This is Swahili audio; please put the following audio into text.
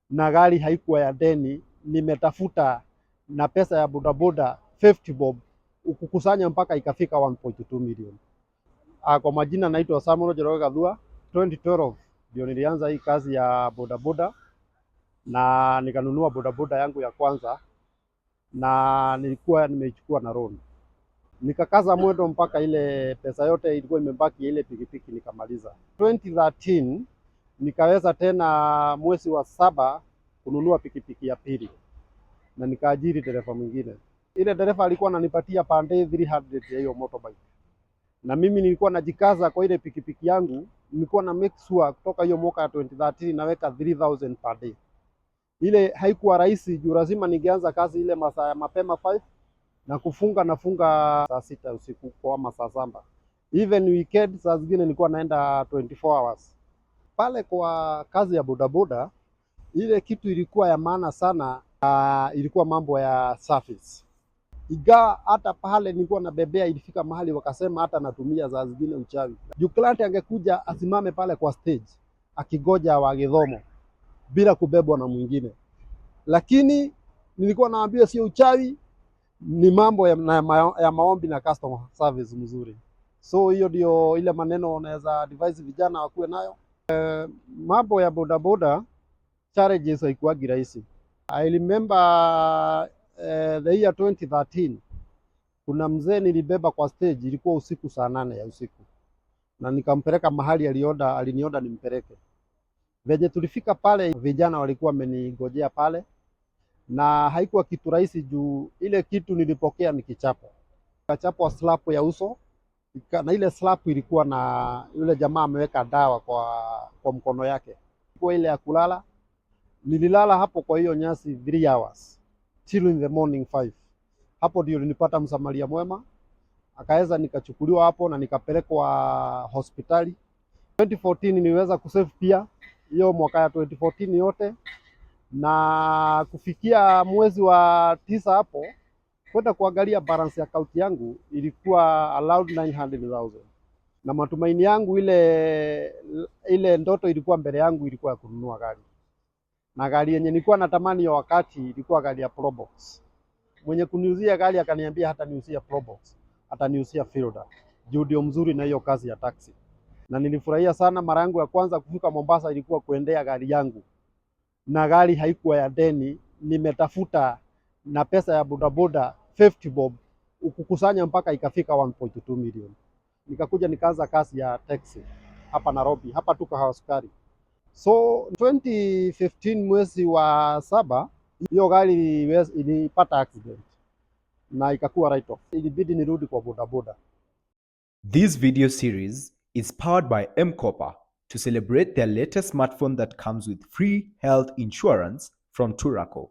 na gari haikuwa ya deni, nimetafuta na pesa ya bodaboda 50 bob ukukusanya mpaka ikafika 1.2 million. Kwa majina naitwa Samuel Njoroge Gathua. 2012 ndio nilianza hii kazi ya bodaboda na nikanunua bodaboda yangu ya kwanza na nilikuwa nimeichukua na loan. Nikakaza mwendo mpaka ile pesa yote ilikuwa imebaki ile pikipiki nikamaliza. 2013 nikaweza tena mwezi wa 7 kununua pikipiki ya pili na nikaajiri dereva mwingine. Ile dereva alikuwa ananipatia per day 300 ya hiyo motorbike. Na mimi nilikuwa najikaza kwa ile pikipiki yangu, nilikuwa na make sure kutoka hiyo mwaka ya 2013 naweka 3000 per day. Ile haikuwa rahisi juu lazima ningeanza kazi ile masaa ya mapema 5 na nafunga saa 6 usiku kwa masaa 7. Even weekend saa zingine nilikuwa naenda 24 hours. Pale kwa kazi ya bodaboda, ile kitu ilikuwa ya maana sana, ilikuwa mambo ya service. Ingawa hata pale nilikuwa nabebea, ilifika mahali wakasema hata natumia saa zingine uchawi. Juu client angekuja asimame pale kwa stage akigoja wa Githomo bila kubebwa na mwingine, lakini nilikuwa naambia sio uchawi, ni mambo ya maombi na customer service mzuri. So hiyo ndio ile maneno naweza advise vijana wakuwe nayo. Mambo ya bodaboda challenges haikuwagi rahisi. I remember the year 2013 kuna mzee nilibeba kwa stage, ilikuwa usiku saa 8 ya usiku na nikampeleka mahali alinioda nimpeleke. Veje tulifika pale, vijana walikuwa wamenigojea pale na haikuwa kitu rahisi juu ile kitu nilipokea ni kichapo. Kachapwa slap ya uso na ile slap ilikuwa na yule jamaa ameweka dawa kwa mkono yake. Kwa ile ya kulala, nililala hapo kwa hiyo nyasi 3 hours till in the morning 5. Hapo ndio nilipata msamaria mwema, akaweza nikachukuliwa hapo na nikapelekwa hospitali. 2014 niliweza kusave pia hiyo mwaka ya 2014 yote, na kufikia mwezi wa 9 hapo kwenda kuangalia balance ya account yangu ilikuwa allowed 900,000. Na matumaini yangu ile ndoto ilikuwa mbele yangu, ilikuwa ya kununua gari. Na gari yenye nilikuwa natamani ya wakati ilikuwa gari ya Probox. Mwenye kuniuzia gari akaniambia hata niuzia Probox, hata niuzia Fielder, juu ndio mzuri na hiyo kazi ya taxi. Na nilifurahia sana. Mara yangu ya kwanza kufika Mombasa ilikuwa kuendea gari yangu, na gari haikuwa ya deni, nimetafuta na pesa ya bodaboda 50 bob ukukusanya mpaka ikafika 1.2 million. Nikakuja nikaanza kazi ya taxi hapa Nairobi, hapa tu Kahawa Sukari. So 2015 mwezi wa 7 hiyo gari ilipata accident na ikakuwa write off, ilibidi nirudi kwa bodaboda. This video series is powered by M-Kopa to celebrate their latest smartphone that comes with free health insurance from Turaco.